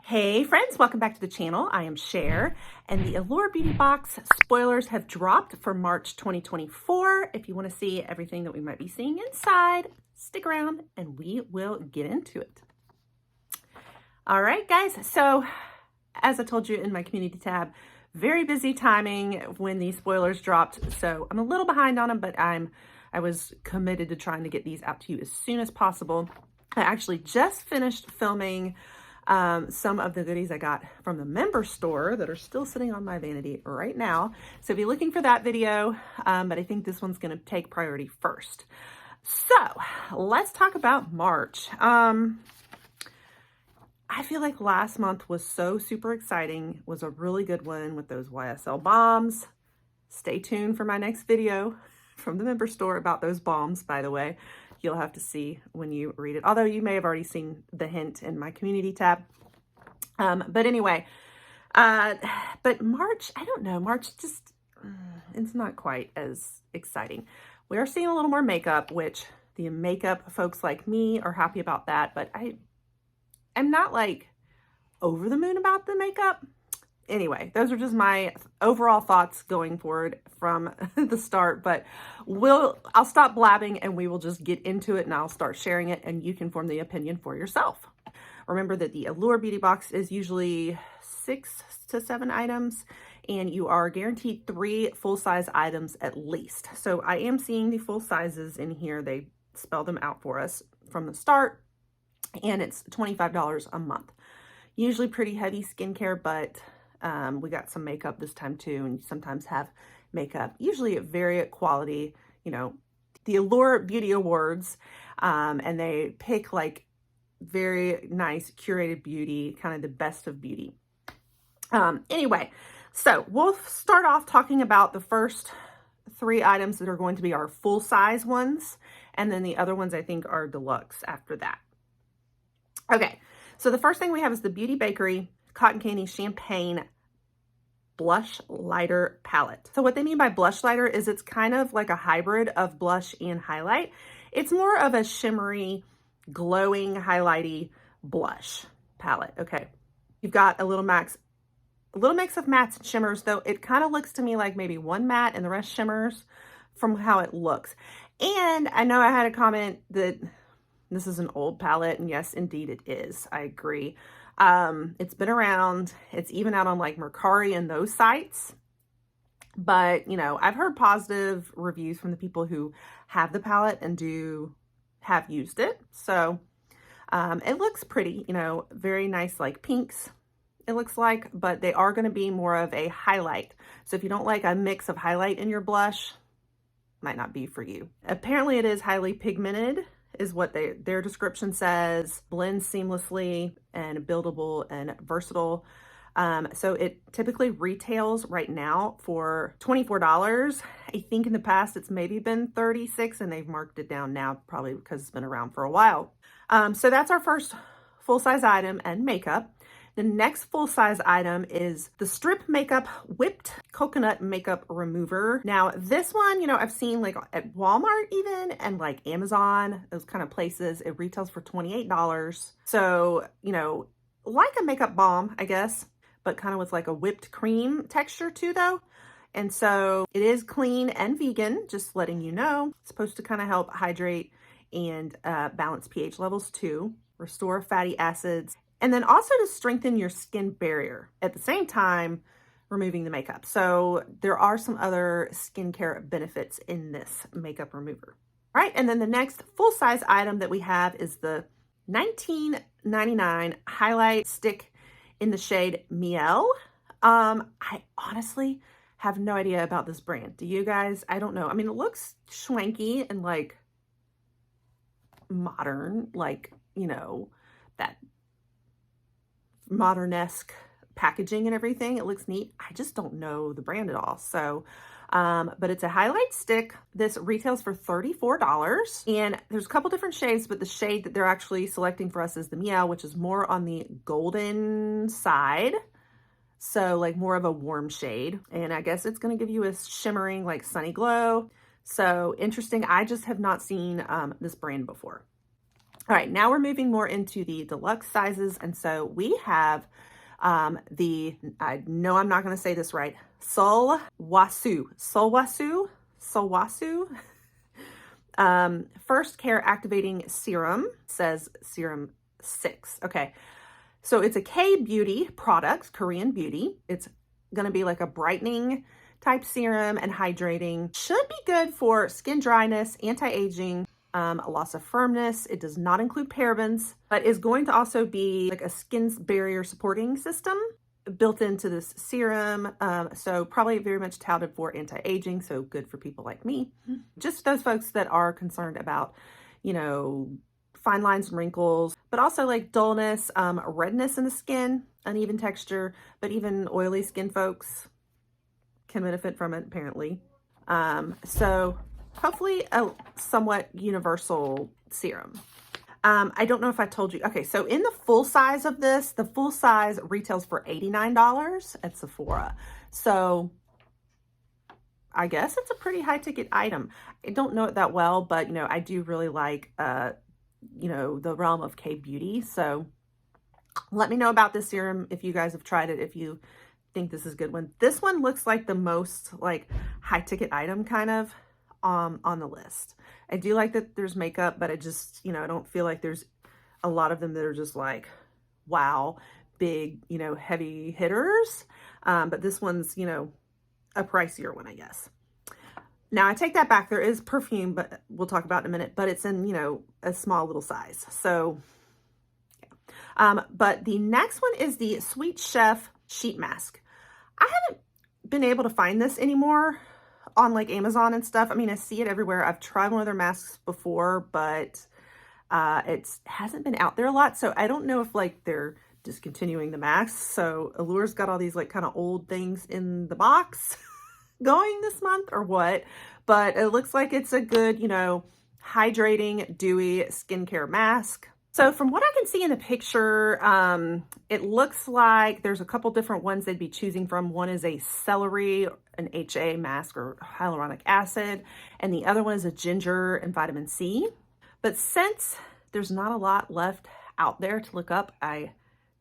Hey friends, welcome back to the channel. I am Cher, and the Allure Beauty Box spoilers have dropped for March 2024. If you want to see everything that we might be seeing inside, stick around and we will get into it. All right, guys. So as I told you in my community tab, very busy timing when these spoilers dropped. So I'm a little behind on them, but I was committed to trying to get these out to you as soon as possible. I actually just finished filming some of the goodies I got from the member store that are still sitting on my vanity right now. So be looking for that video, but I think this one's going to take priority first. So let's talk about March. I feel like last month was so super exciting, was a really good one with those YSL bombs. Stay tuned for my next video from the member store about those bombs, by the way. You'll have to see when you read it, although you may have already seen the hint in my community tab. But anyway, but March, I don't know, March just, it's not quite as exciting. We are seeing a little more makeup, which the makeup folks like me are happy about that, but I'm not like over the moon about the makeup. Anyway, those are just my overall thoughts going forward from the start, but I'll stop blabbing and we will just get into it and I'll start sharing it and you can form the opinion for yourself. Remember that the Allure Beauty Box is usually 6 to 7 items and you are guaranteed 3 full-size items at least. So I am seeing the full sizes in here. They spell them out for us from the start and it's $25 a month. Usually pretty heavy skincare, but we got some makeup this time too, and you sometimes have makeup, usually at very quality, you know, the Allure Beauty Awards, and they pick like very nice curated beauty, kind of the best of beauty. Anyway, so we'll start off talking about the first 3 items that are going to be our full size ones, and then the other ones I think are deluxe after that. Okay, so the first thing we have is the Beauty Bakery Cotton Candy Champagne Blush Lighter Palette. So what they mean by blush lighter is it's kind of like a hybrid of blush and highlight. It's more of a shimmery, glowing, highlighty blush palette. Okay, you've got a little mix of mattes and shimmers, though it kind of looks to me like maybe one matte and the rest shimmers from how it looks. And I know I had a comment that this is an old palette, and yes, indeed it is. I agree. It's been around, it's even out on like Mercari and those sites, but you know, I've heard positive reviews from the people who have the palette and have used it. So, it looks pretty, you know, very nice, like pinks, it looks like, but they are going to be more of a highlight. So if you don't like a mix of highlight in your blush, might not be for you. Apparently it is highly pigmented, is what their description says, blends seamlessly and buildable and versatile. So it typically retails right now for $24. I think in the past it's maybe been $36 and they've marked it down now probably because it's been around for a while. So that's our first full-size item and makeup. The next full-size item is the Strip Makeup Whipped Coconut Makeup Remover. Now, this one, you know, I've seen like at Walmart even and like Amazon, those kind of places. It retails for $28. So, you know, like a makeup balm, I guess, but kind of with like a whipped cream texture too, though. And so it is clean and vegan, just letting you know. It's supposed to kind of help hydrate and balance pH levels too, restore fatty acids, and then also to strengthen your skin barrier at the same time removing the makeup. So there are some other skincare benefits in this makeup remover. All right, and then the next full-size item that we have is the $19.99 highlight stick in the shade Miel. I honestly have no idea about this brand. Do you guys? I don't know. I mean, it looks schwanky and like modern, like, you know, that modern-esque packaging and everything. It looks neat. I just don't know the brand at all. So, but it's a highlight stick. This retails for $34 and there's a couple different shades, but the shade that they're actually selecting for us is the Miel, which is more on the golden side. So like more of a warm shade. And I guess it's going to give you a shimmering like sunny glow. So interesting. I just have not seen this brand before. All right, now we're moving more into the deluxe sizes. And so we have I know I'm not going to say this right, Solwasu, First Care Activating Serum, says serum 6. Okay, so it's a K-beauty product, Korean beauty. It's going to be like a brightening type serum and hydrating. Should be good for skin dryness, anti-aging, loss of firmness. It does not include parabens, but is going to also be like a skin barrier supporting system built into this serum. So probably very much touted for anti-aging. So good for people like me. Just those folks that are concerned about, you know, fine lines and wrinkles, but also like dullness, redness in the skin, uneven texture, but even oily skin folks can benefit from it apparently. So hopefully a somewhat universal serum. I don't know if I told you. Okay, so in the full size of this, the full size retails for $89 at Sephora. So I guess it's a pretty high ticket item. I don't know it that well, but you know, I do really like, you know, the realm of K-beauty. So let me know about this serum if you guys have tried it, if you think this is a good one. This one looks like the most like high ticket item kind of on the list. I do like that there's makeup, but I just, you know, I don't feel like there's a lot of them that are just like, wow, big, you know, heavy hitters. But this one's, you know, a pricier one, I guess. Now I take that back. There is perfume, but we'll talk about in a minute, but it's in, you know, a small little size. So, yeah. But the next one is the Sweet Chef Sheet Mask. I haven't been able to find this anymore on like Amazon and stuff. I mean, I see it everywhere. I've tried one of their masks before, but it hasn't been out there a lot. So I don't know if like they're discontinuing the masks. So Allure's got all these like kind of old things in the box going this month or what, but it looks like it's a good, you know, hydrating, dewy skincare mask. So from what I can see in the picture, it looks like there's a couple different ones they'd be choosing from. One is a celery, an HA mask or hyaluronic acid, and the other one is a ginger and vitamin C. But since there's not a lot left out there to look up, I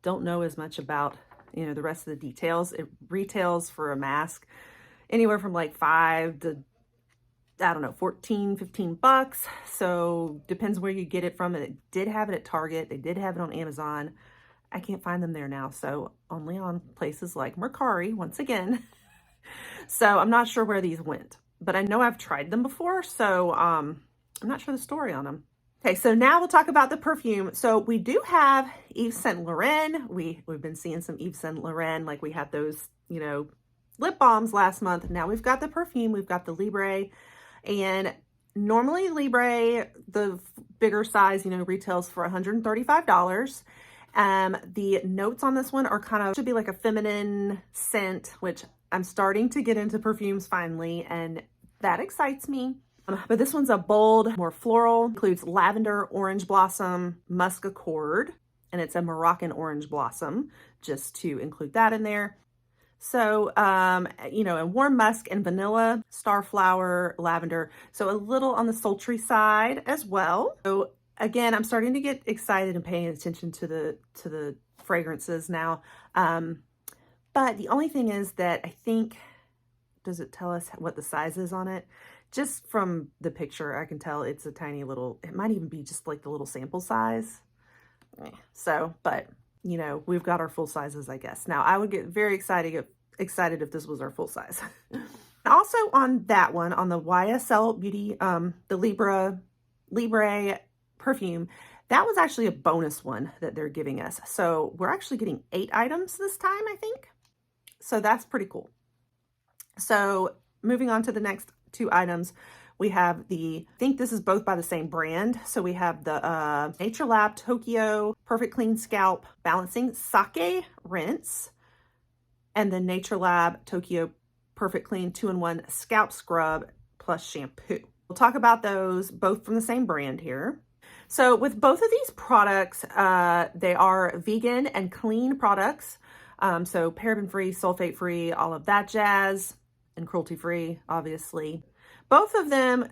don't know as much about, you know, the rest of the details. It retails for a mask anywhere from like $5 to, I don't know, 14, 15 bucks. So depends where you get it from. And it did have it at Target. They did have it on Amazon. I can't find them there now. So only on places like Mercari, once again. So I'm not sure where these went, but I know I've tried them before. So I'm not sure the story on them. Okay, so now we'll talk about the perfume. So we do have Yves Saint Laurent. We've been seeing some Yves Saint Laurent, like we had those, you know, lip balms last month. Now we've got the perfume. We've got the Libre. And normally Libre, the bigger size, you know, retails for $135. The notes on this one are kind of, should be like a feminine scent, which I'm starting to get into perfumes finally, and that excites me. But this one's a bold, more floral, includes lavender, orange blossom, musk accord, and it's a Moroccan orange blossom, just to include that in there. So, you know, and warm musk and vanilla, starflower, lavender. So a little on the sultry side as well. So again, I'm starting to get excited and paying attention to the fragrances now. But the only thing is that I think, does it tell us what the size is on it? Just from the picture, I can tell it's a tiny little, it might even be just like the little sample size. So, but you know, we've got our full sizes, I guess. Now I would get very excited if this was our full size. Also on that one, on the YSL Beauty, the Libre perfume, that was actually a bonus one that they're giving us. So we're actually getting 8 items this time, I think. So that's pretty cool. So moving on to the next 2 items, we have I think this is both by the same brand. So we have the NatureLab Tokyo Perfect Clean Scalp Balancing Sake Rinse and the NatureLab Tokyo Perfect Clean 2-in-1 Scalp Scrub plus Shampoo. We'll talk about those both from the same brand here. So with both of these products, they are vegan and clean products. So paraben-free, sulfate-free, all of that jazz, and cruelty-free, obviously. Both of them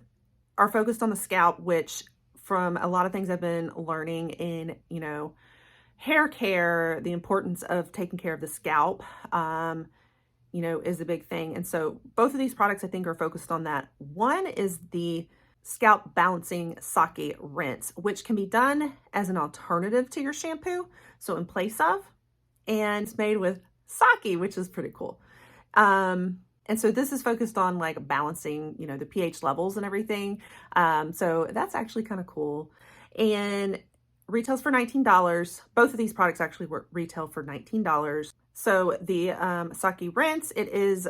are focused on the scalp, which from a lot of things I've been learning in, you know, hair care, the importance of taking care of the scalp, you know, is a big thing. And so both of these products I think are focused on that. One is the Scalp Balancing Sake Rinse, which can be done as an alternative to your shampoo, so in place of, and it's made with sake, which is pretty cool. And so this is focused on like balancing, you know, the pH levels and everything. So that's actually kind of cool. And retails for $19. Both of these products actually retail for $19. So the Sake Rinse, it is,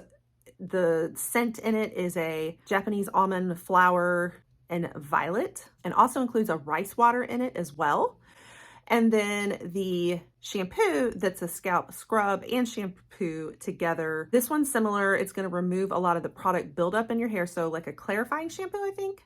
the scent in it is a Japanese almond flower and violet, and also includes a rice water in it as well. And then the shampoo, that's a scalp scrub and shampoo together. This one's similar. It's going to remove a lot of the product buildup in your hair. So like a clarifying shampoo, I think.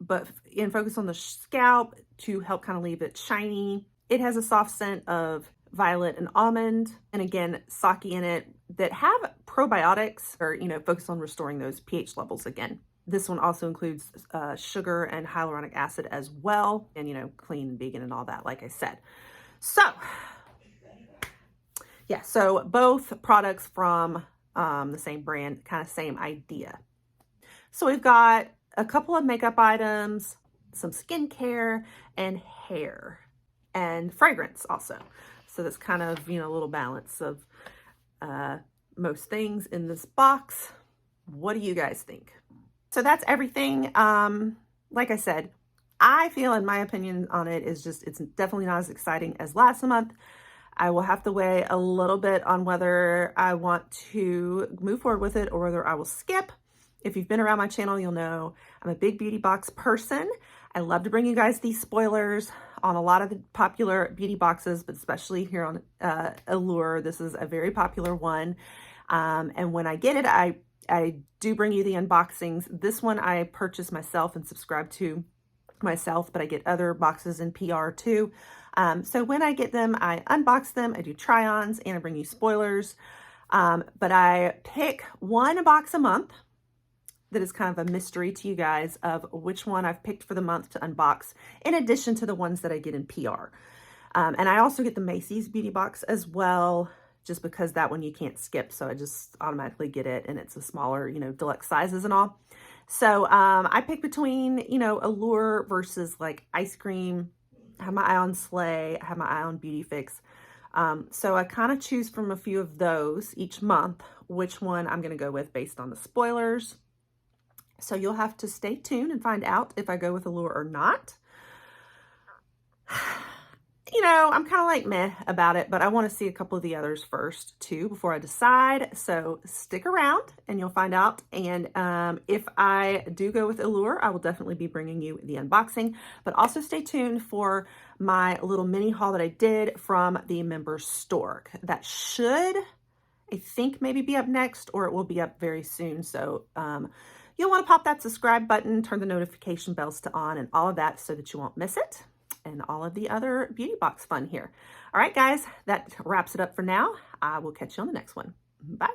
But focus on the scalp to help kind of leave it shiny. It has a soft scent of violet and almond, and again, sake in it, that have probiotics, or, you know, focus on restoring those pH levels again. This one also includes sugar and hyaluronic acid as well, and, you know, clean and vegan and all that, like I said. So yeah, so both products from the same brand, kind of same idea. So we've got a couple of makeup items, some skincare, and hair, and fragrance also. So that's kind of, you know, a little balance of most things in this box. What do you guys think? So that's everything. Like I said, I feel, in my opinion on it, is just, it's definitely not as exciting as last month. I will have to weigh a little bit on whether I want to move forward with it or whether I will skip. If you've been around my channel, you'll know I'm a big beauty box person. I love to bring you guys these spoilers on a lot of the popular beauty boxes, but especially here on Allure. This is a very popular one. And when I get it, I do bring you the unboxings. This one I purchased myself and subscribe to myself, but I get other boxes in PR too. So when I get them, I unbox them, I do try-ons, and I bring you spoilers. But I pick one box a month that is kind of a mystery to you guys of which one I've picked for the month to unbox, in addition to the ones that I get in PR. And I also get the Macy's beauty box as well, just because that one you can't skip. So I just automatically get it, and it's a smaller, you know, deluxe sizes and all. So I pick between, you know, Allure versus like ice cream. I have my eye on Slay. I have my eye on Beauty Fix. So I kind of choose from a few of those each month, which one I'm going to go with based on the spoilers. So you'll have to stay tuned and find out if I go with Allure or not. You know, I'm kind of like meh about it, but I want to see a couple of the others first too before I decide. So stick around and you'll find out. And if I do go with Allure, I will definitely be bringing you the unboxing, but also stay tuned for my little mini haul that I did from the member store. That should, I think, maybe be up next, or it will be up very soon. So you'll want to pop that subscribe button, turn the notification bells to on, and all of that so that you won't miss it, and all of the other beauty box fun here. All right, guys, that wraps it up for now. I will catch you on the next one. Bye.